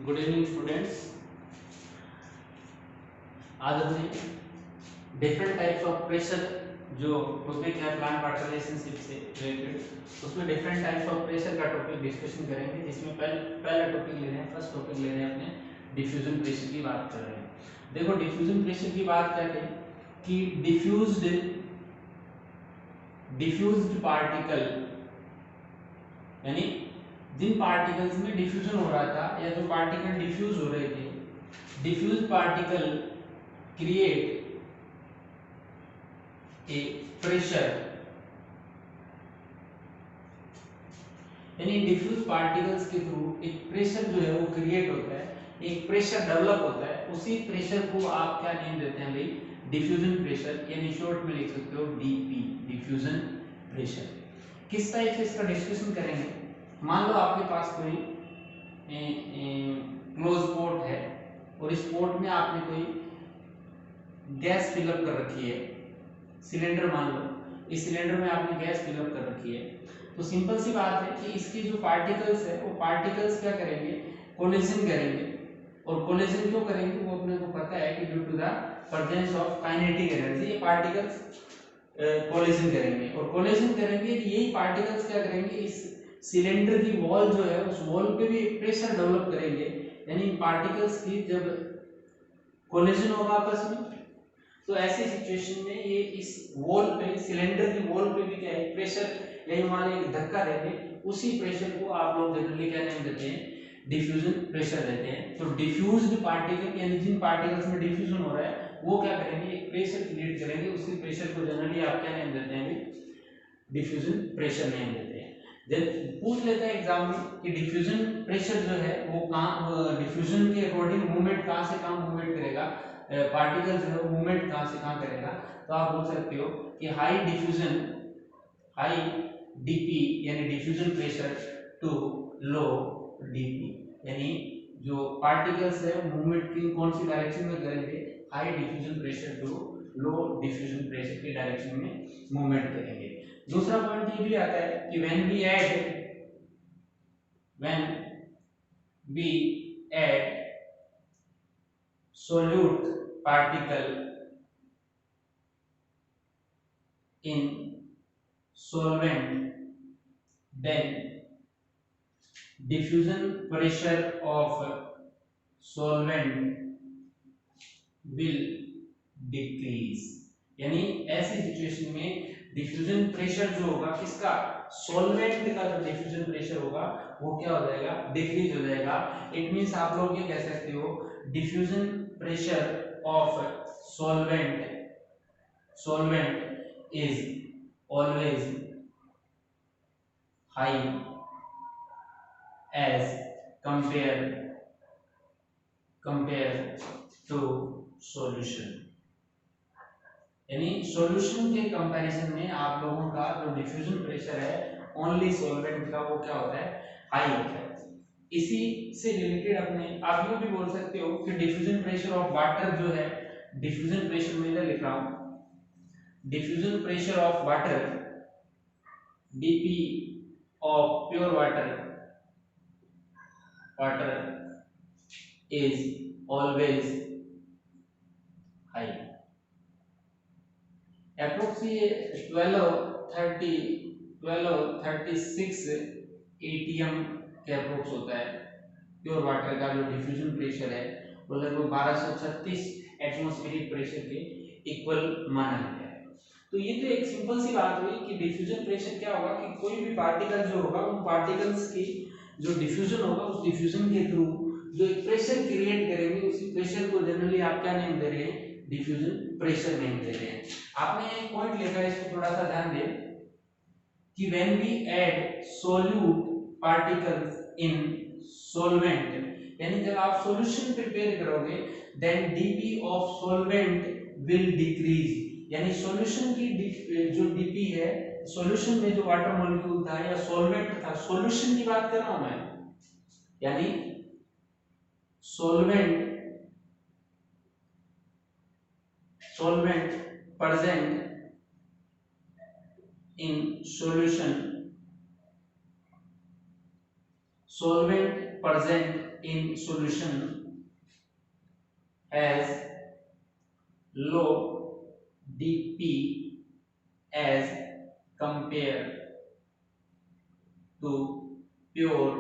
Good evening students. आज हमने different types of pressure जो टॉपिक है प्लांट वाटर रिलेशनशिप से रिलेटेड, उसमें डिफरेंट टाइप्स ऑफ प्रेशर का टॉपिक डिस्कशन करेंगे। जिसमें पहला टॉपिक ले रहे हैं, फर्स्ट टॉपिक ले रहे हैं अपने डिफ्यूजन प्रेशर की बात कर रहे हैं। देखो डिफ्यूजन प्रेशर की बात क्या है कि डिफ्यूज्ड पार्टिकल, यानी जिन पार्टिकल्स में डिफ्यूजन हो रहा था या जो पार्टिकल डिफ्यूज हो रहे थे, diffuse particle create a pressure, यानी डिफ्यूज पार्टिकल्स के थ्रू एक प्रेशर जो है वो क्रिएट होता है, एक प्रेशर डेवलप होता है। उसी प्रेशर को आप क्या नेम देते हैं भाई? डिफ्यूजन प्रेशर, यानी शॉर्ट में लिख सकते हो डीपी, डिफ्यूजन प्रेशर। किस टाइप से इसका डिस्कशन करेंगे? मान लो आपके पास कोई क्लोज पोर्ट है और इस पोर्ट में आपने कोई गैस फिलअप कर रखी है, सिलेंडर मान लो, इस सिलेंडर में आपने गैस फिलअप कर रखी है। तो सिंपल सी बात है कि इसके जो पार्टिकल्स है वो पार्टिकल्स क्या करेंगे? कोलिजन करेंगे। और कोलिजन क्यों करेंगे? वो अपने को पता है कि due to the presence of kinetic energy ये पार्टिकल्स कोलिजन करेंगे। और कोलिजन करेंगे यही पार्टिकल्स क्या करेंगे? इस सिलेंडर की वॉल जो है उस वॉल पे भी प्रेशर डेवलप करेंगे। यानी पार्टिकल्स की जब कोलिजन होगा आपस में, तो ऐसी सिचुएशन में ये इस वॉल पे, सिलेंडर की वॉल पे भी क्या है? प्रेशर, यानी मान लीजिए धक्का देंगे। उसी प्रेशर को आप लोग जनरली क्या नाम देते हैं? डिफ्यूजन प्रेशर देते हैं। तो डिफ्यूज्ड पार्टिकल, यानी जिन पार्टिकल्स में डिफ्यूजन हो रहा है वो क्या करेंगे? एक प्रेशर क्रिएट करेंगे। उसी प्रेशर को जनरली आप क्या नाम देते हैं? डिफ्यूजन प्रेशर नाम देते हैं। जब पूछ लेता है एग्जाम में कि डिफ्यूजन प्रेशर जो है वो कहाँ, डिफ्यूजन के अकॉर्डिंग मूवमेंट कहाँ से कहाँ मूवमेंट करेगा, पार्टिकल जो है मूवमेंट कहाँ से कहाँ करेगा, तो आप बोल सकते हो कि हाई डीपी यानी diffusion pressure to low DP, यानी जो पार्टिकल्स है मूवमेंट की कौन सी डायरेक्शन में करेंगे? High diffusion pressure to low diffusion pressure की डायरेक्शन में मूवमेंट करेंगे। दूसरा पॉइंट ये भी आता है कि when we add solute particle in solvent, then diffusion pressure of solvent will decrease। यानी ऐसी सिचुएशन में डिफ्यूजन प्रेशर जो होगा किसका? सॉल्वेंट का जो डिफ्यूजन प्रेशर होगा वो क्या हो जाएगा? डिक्रीज हो जाएगा। इट मींस आप लोग ये कह सकते हो diffusion pressure of solvent is always high as compare to solution। यानी सॉल्यूशन के कंपैरिजन में आप लोगों का जो डिफ्यूजन प्रेशर है ओनली सॉल्वेंट का वो क्या होता है? हाई होता है। इसी से रिलेटेड अपने आप ये भी बोल सकते हो कि डिफ्यूजन प्रेशर ऑफ वाटर जो है, डिफ्यूजन प्रेशर में इधर लिख रहा हूं, diffusion pressure of water DP of pure water is always high. Approximately 1236 ATM के अप्रोक्स होता है प्योर वाटर का जो डिफ्यूजन प्रेशर है, वो लगभग 1236 एटमॉस्फेरिक प्रेशर के इक्वल माना गया है। तो ये तो एक सिंपल सी बात हुई कि डिफ्यूजन प्रेशर क्या होगा कि कोई भी पार्टिकल जो होगा उन पार्टिकल्स की जो डिफ्यूजन होगा उस डिफ्यूजन के थ्रू जो एक प्रेशर क्रिएट करेंगे, उसी प्रेशर को जनरली आप क्या नेम दे रहे हैं? डिफ्यूजन प्रेशर नेम दे रहे हैं। आपने एक पॉइंट लिखा है, इसको थोड़ा सा ध्यान दें कि when we add solute particles in solvent, यानी जब आप सॉल्यूशन प्रिपेयर करोगे then DP of solvent will decrease, यानी सॉल्यूशन की जो डीपी है, सॉल्यूशन में जो वाटर मॉलिक्यूल था या सॉल्वेंट था, सॉल्यूशन की बात कर रहा हूं मैं, यानी solvent present in solution, solvent present in solution has low dp as compared to pure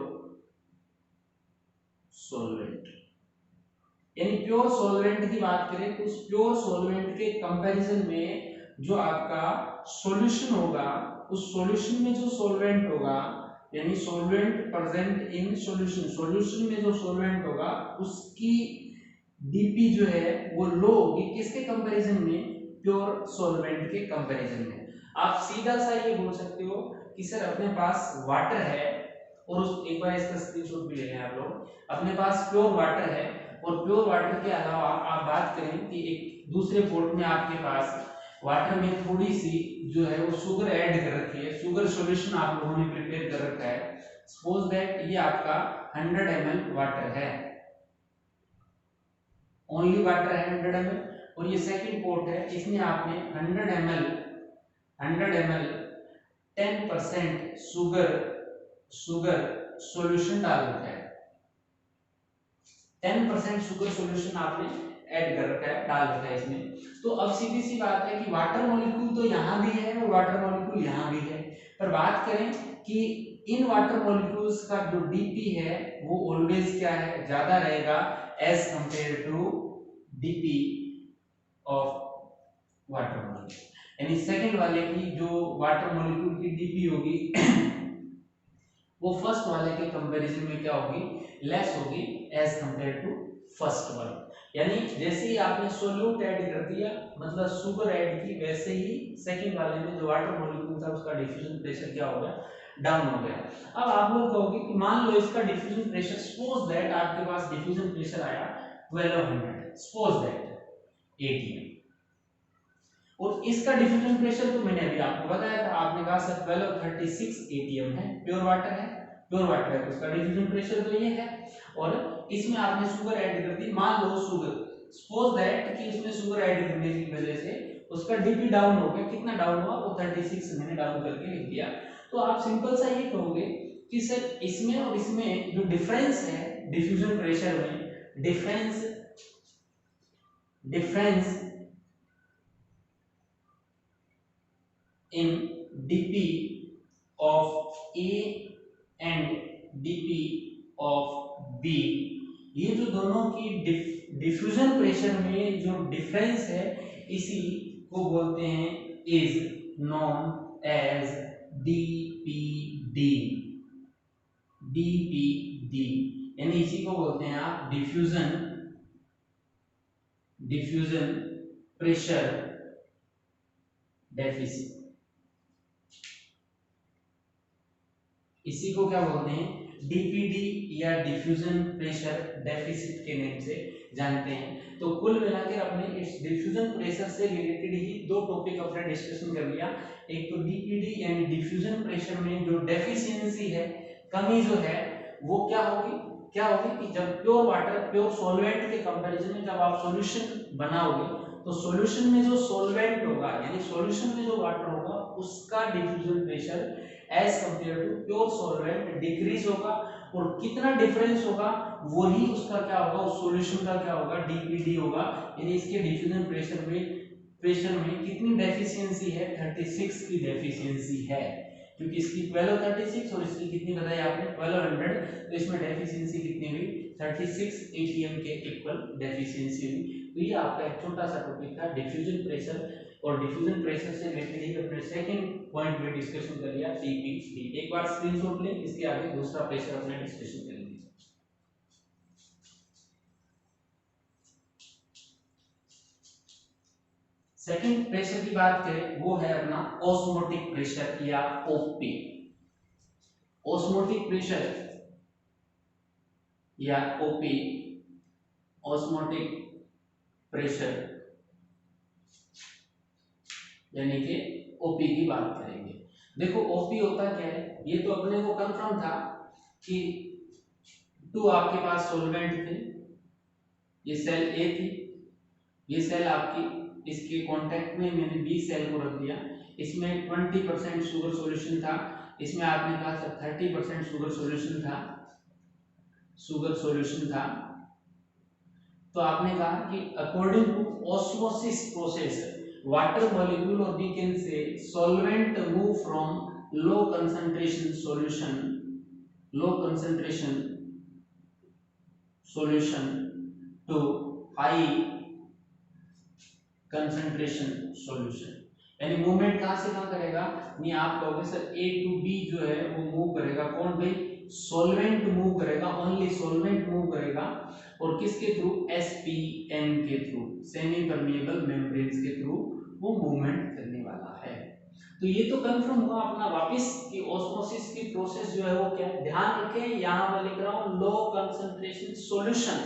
solvent। यानी प्योर सॉल्वेंट की बात करें तो उस प्योर सॉल्वेंट के कंपैरिजन में जो आपका सॉल्यूशन होगा, उस सॉल्यूशन में जो सॉल्वेंट होगा, यानी solvent present in solution, solution में जो सॉल्वेंट होगा उसकी डीपी जो है वो लो होगी किसके कंपैरिजन में, प्योर सॉल्वेंट के कंपैरिजन में। आप सीधा सा ये बोल सकते हो कि सर अपने पास वाटर है और उस एक बार इसका स्क्रीनशॉट भी ले लें आप लोग, अपने पास प्योर वाटर है और प्योर वाटर के अलावा आप बात करें कि एक दूसरे पोर्ट में आपके पास वाटर में थोड़ी सी जो है वो शुगर ऐड कर रखी है, शुगर सॉल्यूशन आप लोगों ने प्रिपेयर कर रखा है। सपोज दैट ये आपका 100 ml वाटर है, ओनली वाटर है 100 ml, और ये सेकंड पोर्ट है, इसमें आपने 100 ml 10% शुगर सॉल्यूशन डाल रखा है, 10% शुगर सॉल्यूशन आपने ऐड कर रखा है, डाल रखा है इसमें। तो अब सीधी सी बात है कि वाटर मॉलिक्यूल तो यहाँ भी है और वाटर मॉलिक्यूल यहाँ भी है, पर बात करें कि इन वाटर मॉलिक्यूल्स का जो डीपी है वो ऑलवेज क्या है, ज्यादा रहेगा as compare to DP of water molecule. यानी सेकंड वाले की जो वाटर मॉलिक्यूल की डीपी होगी वो फर्स्ट वाले के कंपैरिजन में क्या होगी, लेस होगी as compare to first one. यानी जैसे ही आपने सोल्यूट ऐड कर दिया, मतलब शुगर ऐड की, वैसे ही सेकंड वाले में जो वाटर मॉलिक्यूल था उसका डिफ्यूजन प्रेशर क्या हो गया, डाउन हो गया। अब आप लोग कहोगे कि मान लो इसका डिफ्यूजन प्रेशर, सपोज दैट आपके पास डिफ्यूजन प्रेशर आया 1200, सपोज दैट atm, और इसका डिफ्यूजन प्रेशर तो मैंने अभी आपको बताया था, आपने कहा सर 1236 atm है, प्योर वाटर है, प्योर वाटर है तो उसका डिफ्यूजन प्रेशर तो ये है, और इसमें आपने शुगर ऐड कर दी, मान लो शुगर, सपोज दैट कि इसमें शुगर ऐड करने की वजह से उसका डीपी डाउन हो गया, कितना डाउन हुआ, वो 36 मैंने डाउन करके लिख दिया। तो आप सिंपल सा ये कहोगे कि सर इसमें और इसमें जो डिफरेंस है डिफ्यूजन प्रेशर में, difference in dp of a and dp of b, ये जो दोनों की डिफ्यूजन प्रेशर में जो डिफरेंस है इसी को बोलते हैं, is known as dpd, dpd, यानी इसी को बोलते हैं आप डिफ्यूजन प्रेशर डेफिसिट, इसी को क्या बोलते हैं, डीपीडी या डिफ्यूजन प्रेशर डेफिसिट के नेम से जानते हैं। तो कुल मिलाकर अपने इस डिफ्यूजन प्रेशर से रिलेटेड ही दो टॉपिक अपने डिस्कशन कर लिया, एक तो डीपीडी यानी डिफ्यूजन प्रेशर में जो डेफिशिएंसी है, कमी जो है वो क्या होगी कि जब प्योर वाटर, प्योर सॉल्वेंट के कंपैरिजन में जब आप सॉल्यूशन बनाओगे तो सॉल्यूशन में जो सॉल्वेंट होगा यानी सॉल्यूशन में जो वाटर होगा उसका diffusion pressure as compare to pure solvent decrease होगा, और कितना डिफरेंस होगा वही उसका क्या होगा, उस सॉल्यूशन का क्या होगा, डीपीडी होगा। यानी इसके डिफ्यूजन प्रेशर में कितनी डेफिशिएंसी है, 36 की डेफिशिएंसी है, क्योंकि इसकी 1236 और इसकी कितनी बताई आपने 1200, तो इसमें डेफिशिएंसी कितनी हुई, 36 atm के इक्वल डेफिशिएंसी हुई। तो ये आपका एक छोटा सा टॉपिक था डिफ्यूजन प्रेशर, और डिफ्यूजन प्रेशर से रिलेटेड ही अपने सेकंड पॉइंट में डिस्कशन कर लिया डीपीडी। एक बार स्क्रीनशॉट लें, इसके आगे दूसरा प्रेशर अपने डिस्कशन करेंगे। सेकंड प्रेशर की बात करें वो है अपना ऑस्मोटिक प्रेशर या ओपी। ऑस्मोटिक प्रेशर या ओपी, ऑस्मोटिक प्रेशर यानी कि ओपी की बात करेंगे। देखो ओपी होता क्या है, ये तो अपने को कंफर्म था कि टू आपके पास सॉल्वेंट थे, ये सेल ए थी, ये सेल आपकी इसके कांटेक्ट में मैंने बी सेल को रख दिया, इसमें 20% शुगर सॉल्यूशन था, इसमें आपने कहा 30% शुगर सॉल्यूशन था, शुगर सॉल्यूशन था। तो आपने कहा कि according to osmosis process water molecule or we can say solvent move from low concentration solution to high concentration solution. यानी मूवमेंट कहां से कहां करेगा, नहीं आप कहोगे सर ए टू बी जो है वो मूव करेगा, कौन भाई, सॉल्वेंट मूव करेगा, ओनली सॉल्वेंट मूव करेगा, और किसके थ्रू, एसपीएम के थ्रू, सेमी परमिएबल मेम्ब्रेन्स के थ्रू वो मूवमेंट करने वाला है। तो ये तो कंफर्म हुआ अपना वापस कि ऑस्मोसिस की प्रोसेस जो है वो क्या है। ध्यान रखें यहां मैं लिख रहा हूं लो कंसंट्रेशन सॉल्यूशन,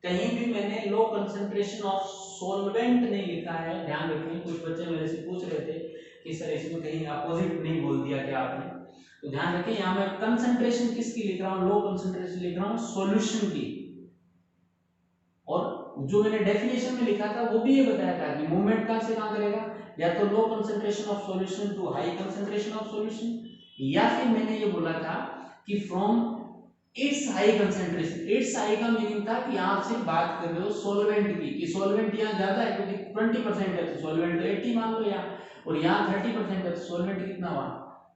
कहीं भी मैंने लो कंसंट्रेशन ऑफ सॉल्वेंट नहीं लिखा है, ध्यान रखें। कुछ बच्चे मेरे से पूछ रहे थे कि सर इसमें कहीं अपोजिट नहीं बोल दिया क्या आपने, तो ध्यान रखें यहां मैं कंसंट्रेशन किसकी लिख रहा हूं, लो कंसंट्रेशन लिख रहा हूं सॉल्यूशन की। और जो मैंने डेफिनेशन में लिखा था वो भी ये बताया था कि मूवमेंट कहां से कहां करेगा, या तो low concentration of solution to high concentration of solution, या फिर मैंने ये बोला था कि from its high concentration. Its high का मीनिंग था कि आप सिर्फ बात कर रहे हो सॉल्वेंट की, कि सॉल्वेंट यहाँ ज्यादा है क्योंकि 20% है तो सॉल्वेंट तो 80 मान लो यहाँ, और यहाँ 30% है तो सॉल्वेंट कितना हुआ,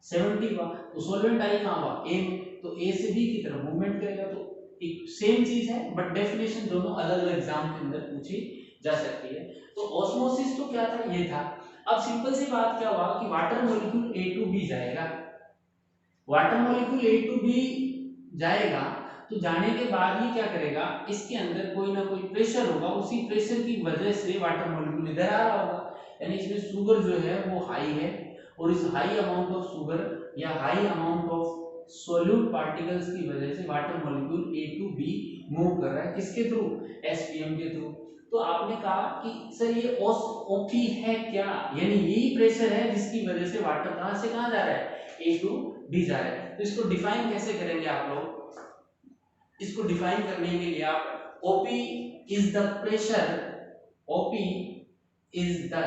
70 हुआ, तो सॉल्वेंट आई कहाँ हुआ, ए में, तो ए से बी की तरफ मूवमेंट करेगा। तो एक सेम चीज है बट डेफिनेशन दोनों अलग अलग एग्जाम के अंदर पूछी जा सकती है। तो ऑस्मोसिस तो क्या था, ये था। अब सिंपल सी बात क्या हुआ कि water molecule A to B जाएगा, water molecule A to B जाएगा, तो जाने के बाद ये क्या करेगा, इसके अंदर कोई ना कोई प्रेशर होगा, उसी प्रेशर की वजह से वाटर मॉलिक्यूल इधर आ रहा होगा, यानी इसमें शुगर जो है वो हाई है, और इस हाई अमाउंट ऑफ शुगर या high amount of solute particles की वजह से water molecule A to B move कर रहा है, किसके थ्रू, एसपीएम के थ्रू। तो आपने कहा कि सर ये ओपी है क्या, यानी यही प्रेशर है जिसकी वजह से वाटर कहां से कहां जा रहा है, ए टू बी जा रहा है। तो इसको डिफाइन कैसे करेंगे आप लोग, इसको डिफाइन करने के लिए आप OP is the pressure, OP is the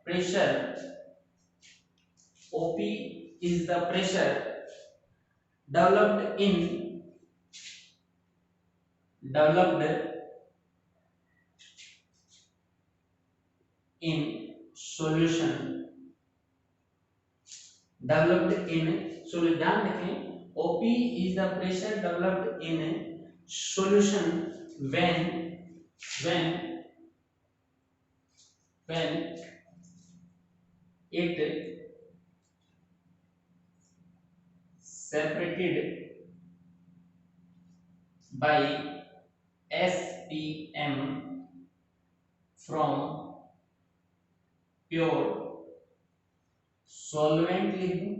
pressure, OP is the pressure developed in solution, developed in solution, ध्यान रखें OP is the pressure developed in solution when it separated by SPM from pure solvent लिख दूं,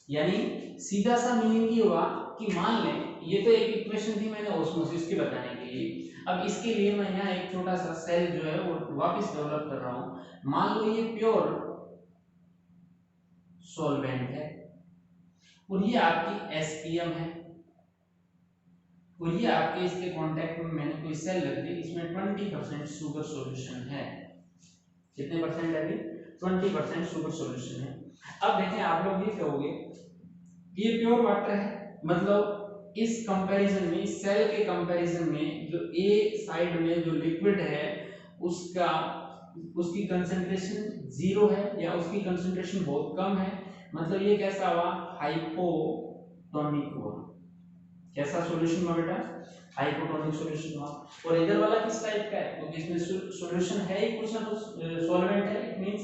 यानी सीधा सा meaning ये हुआ कि मान लें ये तो एक इक्वेशन थी मैंने ऑस्मोसिस की बताने के लिए, अब इसके लिए मैं यहाँ एक छोटा सा सेल जो है वो वापस डेवलप कर रहा हूं। मान लो ये प्योर सॉल्वेंट है और ये आपकी एसपीएम है, और ये आपके इसके कांटेक्ट में मैंने कोई सेल रख दी, इसमें 20% शुगर सॉल्यूशन है। कितने परसेंट है अभी, 20% शुगर सॉल्यूशन है। अब देखें आप लोग ये कहोगे ये प्योर वाटर है, मतलब इस कंपैरिजन में, इस सेल के कंपैरिजन में जो ए साइड में जो लिक्विड है उसकी कंसंट्रेशन जीरो है या उसकी कंसंट्रेशन बहुत कम है, मतलब ये कैसा हुआ, हाइपोटोनिक हुआ। कैसा सॉल्यूशन हुआ बेटा, हाइपोटोनिक सॉल्यूशन हुआ। और इधर वाला किस टाइप का है, क्योंकि इसमें सॉल्यूशन है ही कुछ ना कुछ, सॉल्वेंट है, इट मींस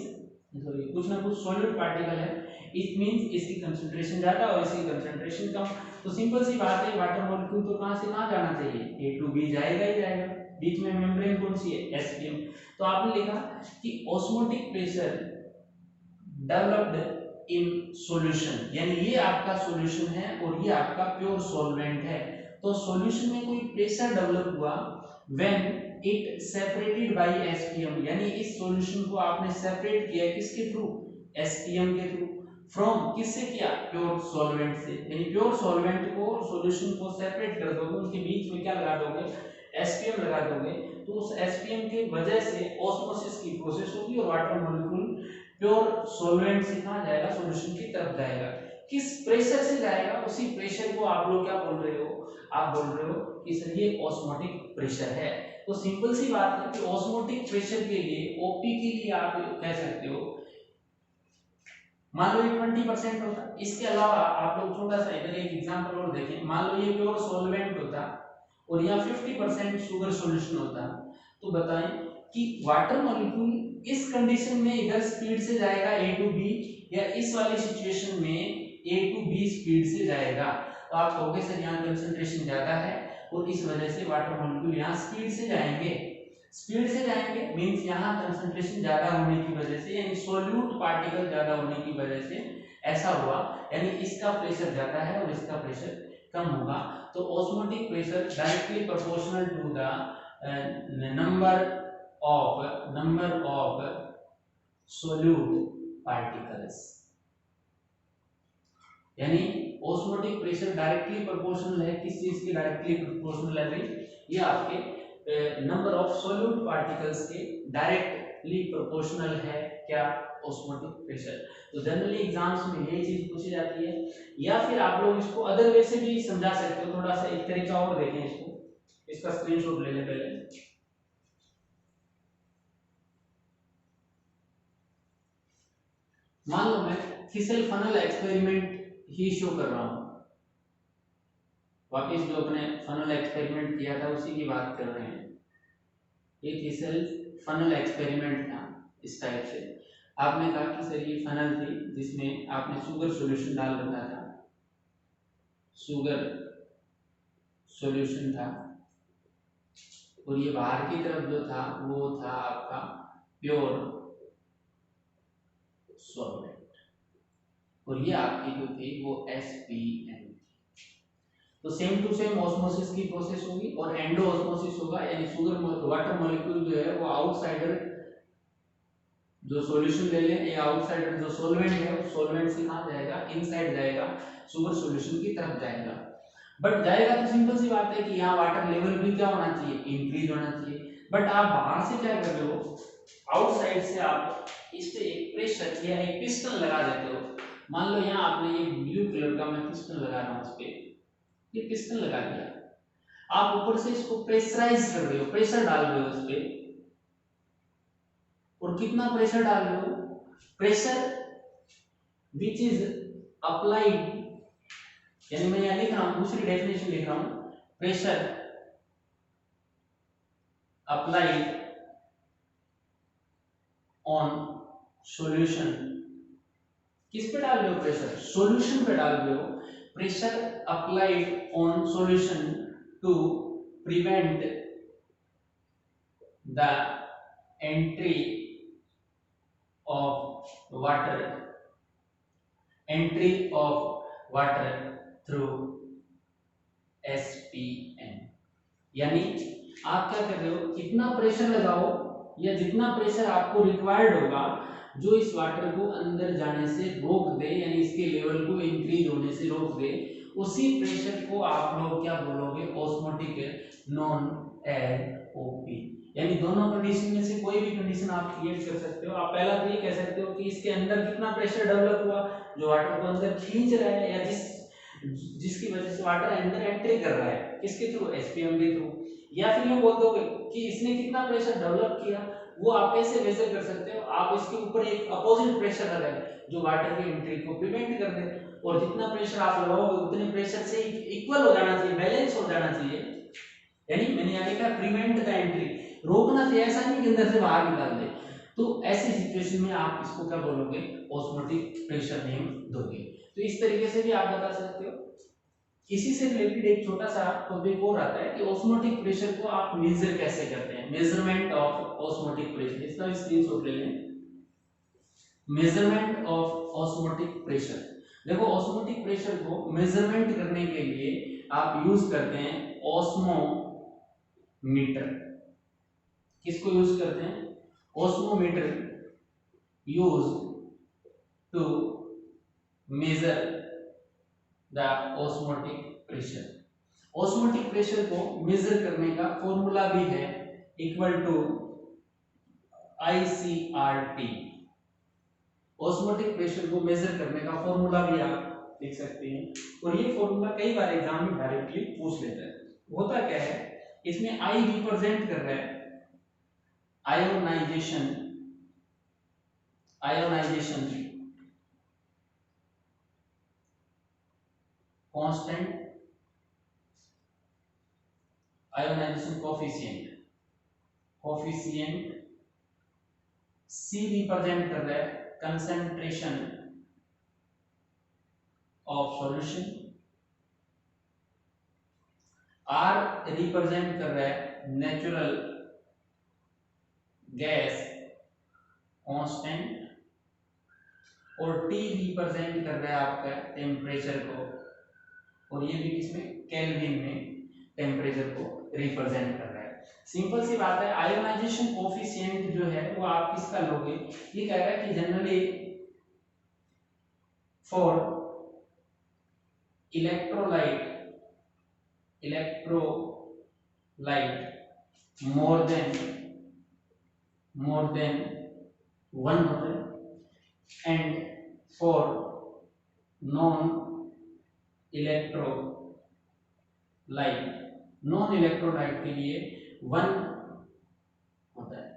सॉरी कुछ ना कुछ सॉल्यूट पार्टिकल है, इट मींस इसकी कंसंट्रेशन ज्यादा और इसकी कंसंट्रेशन कम। तो सिंपल सी बात है, वाटर मॉलिक्यूल तो कहां से कहां जाना चाहिए, ए टू बी जाएगा ही जाएगा, बीच में मेम्ब्रेन कौन सी है, एसपीएम। तो आपने लिखा कि osmotic pressure developed in solution, यानी ये आपका सॉल्यूशन है और ये आपका प्योर सॉल्वेंट है। तो सॉल्यूशन में कोई प्रेशर डेवलप हुआ when it separated by SPM, यानी इस सॉल्यूशन को आपने सेपरेट किया किसके थ्रू, एसपीएम के थ्रू, फ्रॉम किससे किया, प्योर सॉल्वेंट से। यानी प्योर सॉल्वेंट को सॉल्यूशन को सेपरेट कर दोगे, उसके बीच में क्या लगा दोगे, एसपीएम लगा दोगे, तो उस एसपीएम की वजह से ऑस्मोसिस की प्रोसेस होगी और वाटर मॉलिक्यूल प्योर सॉल्वेंट से कहां जाएगा, सॉल्यूशन की तरफ जाएगा। किस प्रेशर से जाएगा उसी प्रेशर को आप लोग क्या बोल रहे हो, आप बोल रहे हो कि सर ये ऑस्मोटिक प्रेशर है। तो सिंपल सी बात है कि ऑस्मोटिक प्रेशर के लिए ओपी के लिए आप कह सकते हो, मान लो ये 20% होता। इसके अलावा आप लोग छोटा सा इधर एक एग्जांपल और देखें, मान लो ये प्योर सॉल्वेंट होता और यहाँ 50% शुगर सॉल्यूशन होता, तो बताएं कि वाटर मॉलिक्यूल इस कंडीशन में इधर स्पीड से जाएगा ए टू बी, या इस वाली सिचुएशन में ए टू बी स्पीड से जाएगा। तो आप कहोगे सर यहाँ कंसंट्रेशन ज्यादा है और इस वजह से वाटर मॉलिक्यूल यहाँ स्पीड से जाएंगे। स्पीड से जाएंगे मींस यहाँ कंसंट्रेशन ज्यादा होने की वजह से, यानी सोल्यूट पार्टिकल ज्यादा होने की वजह से ऐसा हुआ, यानी इसका प्रेशर ज्यादा है और इसका प्रेशर कम होगा। तो osmotic pressure directly proportional to the number of solute particles, यानी ऑस्मोटिक प्रेशर डायरेक्टली प्रोपोर्शनल है, किस चीज के डायरेक्टली प्रोपोर्शनल है भाई, ये आपके नंबर ऑफ सोल्यूट पार्टिकल्स के डायरेक्टली प्रोपोर्शनल है क्या, ऑस्मोटिक प्रेशर। तो जनरली एग्जाम्स में ये चीज पूछी जाती है, या फिर आप लोग इसको अदर वे से भी समझा सकते हो। थोड़ा सा एक तरीका और देखें इसको, इसका स्क्रीनशॉट ले लें पहले। मान लो मैं थिसल फनल एक्सपेरिमेंट ही शो कर रहा हूं, वापिस जो अपने फनल एक्सपेरिमेंट किया था उसी की बात कर रहे हैं। ये थिसल फनल एक्सपेरिमेंट था इस टाइप से। आपने कहा कि सर ये फनल थी जिसमें आपने शुगर सॉल्यूशन डाल रखा था, शुगर सॉल्यूशन था, और ये बाहर की तरफ जो था वो था आपका प्योर सॉल्वेंट, और ये आपकी जो थी वो SPN। तो सेम टू सेम ऑस्मोसिस की प्रोसेस होगी और एंडो ऑस्मोसिस होगा, यानी शुगर वाटर मॉलिक्यूल जो है वो आउटसाइडर जो सॉल्यूशन ले लें, या आउटसाइडर जो सॉल्वेंट है वो सॉल्वेंट से कहां जाएगा, इनसाइड जाएगा, शुगर सॉल्यूशन की तरफ जाएगा। बट जाएगा तो सिंपल सी बात है कि यहाँ वाटर लेवल भी क्या होना चाहिए, इंक्रीज होना चाहिए। बट आप बाहर से क्या कर रहे हो, आउटसाइड से आप इस पे एक प्रेशर या एक पिस्टन लगा देते हो। मान लो यहाँ आपने ये ब्लू कलर का मैं पिस्टन लगा रहा हूँ, इस पे ये पिस्टन लगा दिया, आप ऊपर से इसको प्रेशराइज कर रहे हो, प्रेशर डाल रहे हो इस पे, और कितना प्रेशर डाल रहे हो, प्रेशर विच इज अप्लाइड, यानी मैं यहां लिख रहा हूं, दूसरी डेफिनेशन लिख रहा हूं, प्रेशर अप्लाइड ऑन सॉल्यूशन। किस पे डाल रहे हो प्रेशर, सॉल्यूशन पे डाल रहे हो। Pressure applied on solution to prevent the entry of water through SPN। यानी आप क्या कर रहे हो, इतना प्रेशर लगाओ या जितना प्रेशर आपको रिक्वायर्ड होगा जो इस वाटर को अंदर जाने से रोक दे, यानी इसके लेवल को इंक्रीज होने से रोक दे, उसी प्रेशर को आप लोग क्या बोलोगे, ऑस्मोटिक नॉन एज OP। यानी दोनों कंडीशन में से कोई भी कंडीशन आप क्रिएट कर सकते हो। आप पहला तो ये कह सकते हो कि इसके अंदर कितना प्रेशर डेवलप हुआ जो वाटर को अंदर खींच रहा है, या जिसकी वजह से वाटर अंदर एंट्री कर रहा है, किसके थ्रू, SPM के थ्रू। या फिर ये बोल दोगे कि इसने कितना प्रेशर डेवलप किया, वो आप कैसे मेजर कर सकते हो, आप इसके ऊपर एक अपोजिट प्रेशर लगाएं जो वाटर की एंट्री को प्रिवेंट कर दे, और जितना प्रेशर आप लगाओगे उतने प्रेशर से इक्वल हो जाना चाहिए, बैलेंस हो जाना चाहिए। यानी मैंने यहाँ लिखा प्रिवेंट द एंट्री, रोकना चाहिए, ऐसा नहीं कि अंदर से बाहर निकाल दे। तो ऐसी सिचुएशन में आप इसको क्या बोलोगे, ऑस्मोटिक प्रेशर नेम दोगे। तो इस तरीके से भी आप बता सकते हो। इसी से रिलेटेड एक छोटा सा टॉपिक और आता है कि ऑस्मोटिक प्रेशर को आप मेजर कैसे करते हैं, मेजरमेंट ऑफ ऑस्मोटिक प्रेशर। इसका स्क्रीनशॉट ले लें, मेजरमेंट ऑफ ऑस्मोटिक प्रेशर। देखो ऑस्मोटिक प्रेशर को मेजरमेंट करने के लिए आप यूज करते हैं ऑस्मोमीटर। किसको यूज करते हैं, osmometer use to measure the osmotic pressure. Osmotic pressure को मेजर करने का फॉर्मूला भी है equal to ICRT। Osmotic pressure को मेजर करने का फॉर्मूला भी आप लिख सकते हैं। और ये फॉर्मूला कई बार एग्जाम में डायरेक्टली पूछ लेता है। होता क्या है, इसमें आई रिप्रेजेंट कर रहा है ionization constant, ionization coefficient, C represent कर रहा है concentration of solution, R represent कर रहा है नेचुरल गैस कांस्टेंट, और टी रिप्रेजेंट कर रहा है आपका टेम्परेचर को, और ये भी किसमें, केल्विन में टेम्परेचर को रिप्रेजेंट कर रहा है। सिंपल सी बात है, आयोनाइजेशन कोफिशिएंट जो है वो आप किसका लोगे, ये कह रहा है कि generally for electrolyte more than 1 होता है, एंड फॉर नॉन इलेक्ट्रोलाइट के लिए 1 होता है।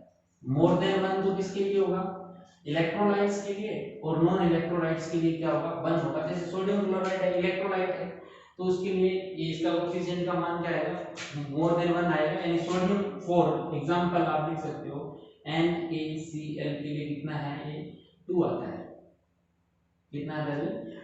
मोर देन 1 तो किसके लिए होगा, इलेक्ट्रोलाइट्स के लिए, और नॉन इलेक्ट्रोलाइट्स के लिए क्या होगा, 1 होगा। जैसे सोडियम क्लोराइड है, इलेक्ट्रोलाइट है, तो उसके लिए ये इसका कोफिशिएंट का मान क्या आएगा, मोर देन 1 आएगा। यानी सोडियम फॉर एग्जांपल आप लिख सकते हो NaCl के लिए कितना है, ये 2 आता है, कितना है,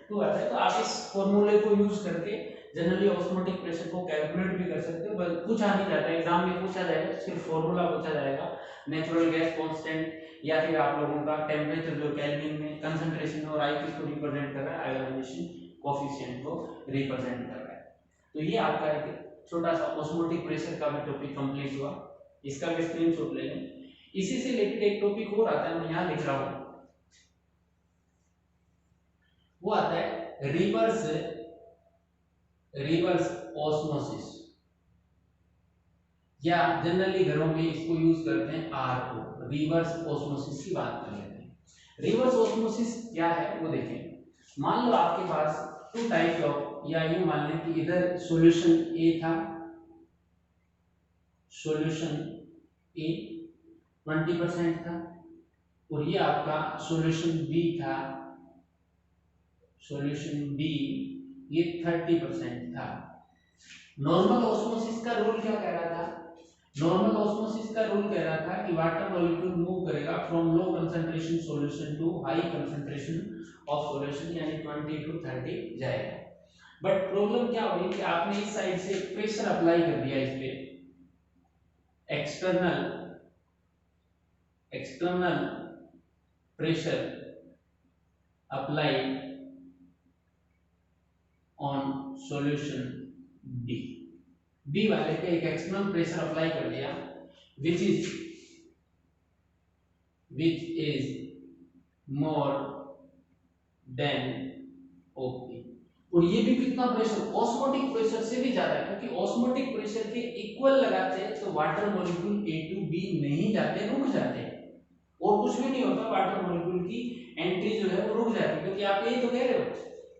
2 आता है। तो आप इस फॉर्मूले को यूज करके जनरली ऑस्मोटिक प्रेशर को कैलकुलेट भी कर सकते हो। बस पूछा नहीं जाता है, एग्जाम में पूछा जाएगा, सिर्फ फॉर्मूला पूछा जाएगा, नेचुरल गैस कांस्टेंट, या फिर आप लोगों का टेम्परेचर जो केल्विन में कंसंट्रेशन, और आई किसको रिप्रेजेंट कर रहा है, आयोनाइजेशन कोफिशिएंट को रिप्रेजेंट कर रहा है। तो ये आपका एक छोटा सा ऑस्मोटिक प्रेशर का भी टॉपिक कंप्लीट हुआ, इसका भी स्क्रीनशॉट ले लें। इसी से रिलेटेड एक टॉपिक और आता है, मैं यहाँ लिख रहा हूँ, वो आता है रिवर्स ऑस्मोसिस, या जनरली घरों में इसको यूज करते हैं RO, रिवर्स ऑस्मोसिस की बात कर लेते हैं। रिवर्स ऑस्मोसिस क्या है वो देखें। मान लो आपके पास 2 टाइप्स ऑफ, या यूं मान लें कि इधर सॉल्यूशन A था, सॉल्यूशन A 20% था, और ये आपका सॉल्यूशन B था, सॉल्यूशन B ये 30% था। नॉर्मल ऑस्मोसिस का रूल क्या कह रहा था, नॉर्मल ऑस्मोसिस का रूल कह रहा था कि वाटर मॉलिक्यूल मूव करेगा from low concentration solution to high concentration of solution, यानी 20 to 30 जाएगा। बट प्रॉब्लम क्या हुई कि आपने इस साइड से प्रेशर अप्लाई कर दिया, इस पे external pressure applied on solution B वाले पे एक एक्सटर्नल प्रेशर अप्लाई कर दिया, which is more than OP, और ये भी कितना प्रेशर, ऑस्मोटिक प्रेशर से भी ज्यादा है, क्योंकि ऑस्मोटिक प्रेशर के इक्वल लगाते हैं तो water molecule A to B नहीं जाते, रुक जाते हैं, और कुछ भी नहीं होता, वाटर मॉलिक्यूल की एंट्री जो है वो रुक जाती है। क्योंकि आप यही तो कह रहे हो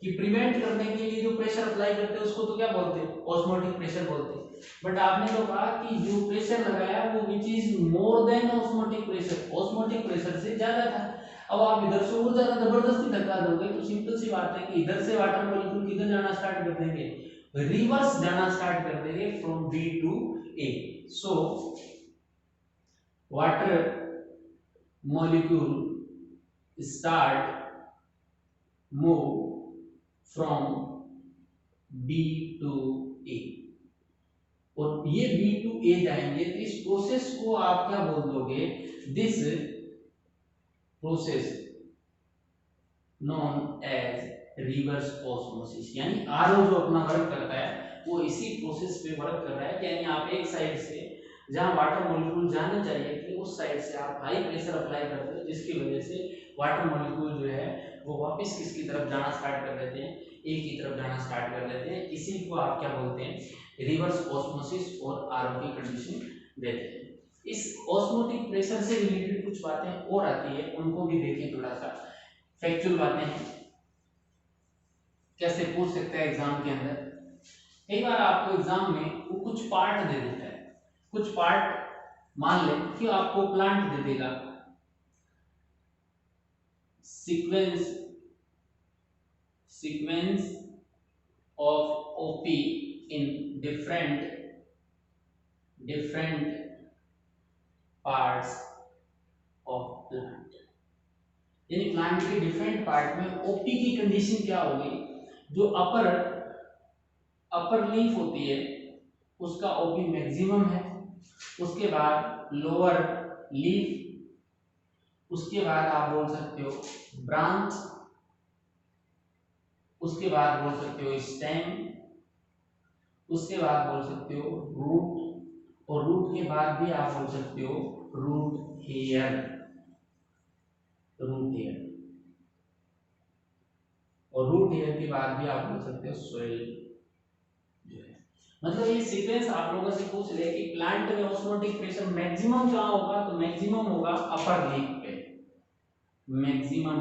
कि प्रिवेंट करने के लिए जो प्रेशर अप्लाई करते हैं उसको तो क्या बोलते हैं, ऑस्मोटिक प्रेशर बोलते हैं। बट आपने तो कहा कि जो प्रेशर लगाया वो विच is more then osmotic pressure से ज्यादा था। अब आप इधर से और ज्यादा जबरदस्ती धक्का दोगे तो सिंपल सी बात है कि इधर से वाटर मॉलिक्यूल किधर जाना स्टार्ट कर देंगे, रिवर्स जाना स्टार्ट कर देंगे, from B to A। So water molecule start move from B to A, और ये B to A जाएंगे, तो इस प्रोसेस को आप क्या बोल दोगे, this process known as reverse osmosis. यानी RO जो अपना वर्क करता है वो इसी प्रोसेस पे वर्क कर रहा है। यानी आप एक साइड से जहां वाटर मॉलिक्यूल जाने चाहिए कि उस साइड से आप हाई प्रेशर अप्लाई करते हो, जिसकी वजह से वाटर मॉलिक्यूल जो है वो वापस किसकी तरफ जाना स्टार्ट कर देते हैं, A की तरफ जाना स्टार्ट कर देते हैं। इसी को आप क्या बोलते हैं, रिवर्स ऑस्मोसिस और RO की कंडीशन देते हैं। इस ऑस्मोटिक प्रेशर से रिलेटेड कुछ बातें और आती है, उनको भी देखें, थोड़ा सा फैक्चुअल बातें हैं। कैसे पूछ सकता है एग्जाम के अंदर। कई बार आपको एग्जाम में वो कुछ पार्ट दे देता है, कुछ पार्ट मान ले कि आपको प्लांट दे देगा, sequence of OP in different parts of plant, यानी प्लांट के डिफरेंट पार्ट में ओपी की कंडीशन क्या होगी, जो अपर लीफ होती है उसका ओपी मैक्सिमम है, उसके बाद लोअर लीफ, उसके बाद आप बोल सकते हो ब्रांच, उसके बाद बोल सकते हो स्टेम, उसके बाद बोल सकते हो रूट, और रूट के बाद भी आप बोल सकते हो रूट हेयर, और रूट हेयर के बाद भी आप बोल सकते हो सोइल जो है। मतलब ये सीक्वेंस आप लोगों से पूछ ले कि प्लांट में ऑस्मोटिक प्रेशर मैक्सिमम कहाँ होगा, तो मैक्सिमम होगा अपर लीफ पे, मैक्सिमम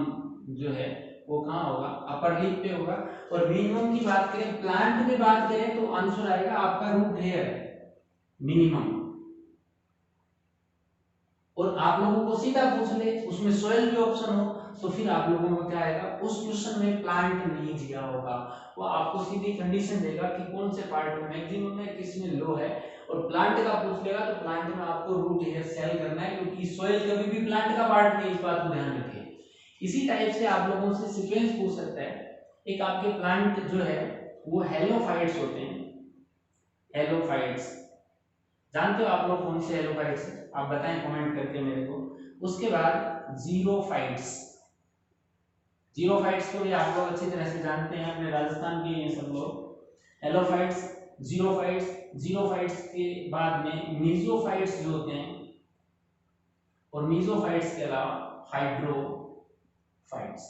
जो है वो कहाँ होगा, अपर लीफ पे होगा। और मिनिमम की बात करें, प्लांट में बात करें तो आंसर आएगा आपका रूट हेयर मिनिमम। और आप लोगों को सीधा पूछ ले उसमें सोइल भी ऑप्शन हो, तो फिर आप लोगों को क्या आएगा, उस क्वेश्चन में प्लांट नहीं दिया होगा, वो आपको सीधी कंडीशन देगा कि कौन से पार्ट में मैक्सिमम है, किस में लो है। और प्लांट का पूछ लेगा तो प्लांट में आपको रूट हेयर सेल करना है, क्योंकि सोइल कभी भी प्लांट का पार्ट नहीं, इस बात को ध्यान रखिए। इसी टाइप से आप लोगों से सीक्वेंस पूछ सकता है। एक आपके प्लांट जो है वो हेलोफाइट्स होते हैं, हेलोफाइट्स जानते हो आप लोग कौन से हेलोफाइट्स है, आप बताएं कमेंट करके मेरे को। उसके बाद जीरोफाइट्स, जीरोफाइट्स को भी आप लोग अच्छी तरह से जानते हैं, अपने राजस्थान के हैं सब लोग। हेलोफाइट्स, जीरोफाइट्स, जीरोफाइट्स के बाद में मीजोफाइट्स जो होते हैं, और मीजोफाइट्स के अलावा हाइड्रोफाइट्स,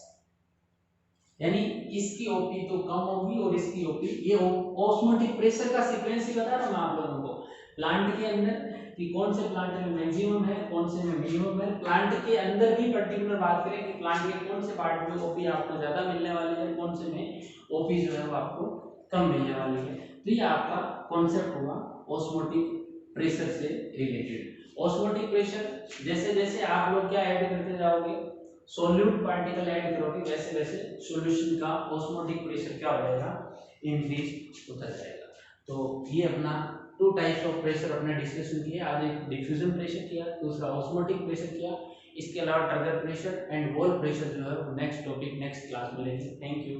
यानी इसकी ओपी तो कम होगी और इसकी ओपी, ये ऑस्मोटिक प्रेशर का सीक्वेंस ही बता रहा हूं मैं आप लोगों को प्लांट के अंदर कि कौन से प्लांट में मैक्सिमम है, कौन से में मिनिमम है। प्लांट के अंदर भी पर्टिकुलर बात करें कि प्लांट के कौन से पार्ट में ओपी आपको ज्यादा मिलने वाली है, कौन से में ओपी जो है वो आपको कम मिलने वाली है। तो ये आपका कॉन्सेप्ट हुआ ऑस्मोटिक प्रेशर से रिलेटेड। ऑस्मोटिक प्रेशर जैसे जैसे आप लोग क्या ऐड करते जाओगे, सोल्यूट पार्टिकल ऐड करोगे, वैसे वैसे सॉल्यूशन का ऑस्मोटिक प्रेशर क्या हो जाएगा, इंक्रीज होता जाएगा। तो ये अपना 2 टाइप्स ऑफ प्रेशर अपने डिस्कशन किया। आज एक डिफ्यूजन प्रेशर किया, दूसरा ऑस्मोटिक प्रेशर किया। इसके अलावा turgor pressure and wall pressure जो है नेक्स्ट टॉपिक नेक्स्ट क्लास में लेंगे। Thank you.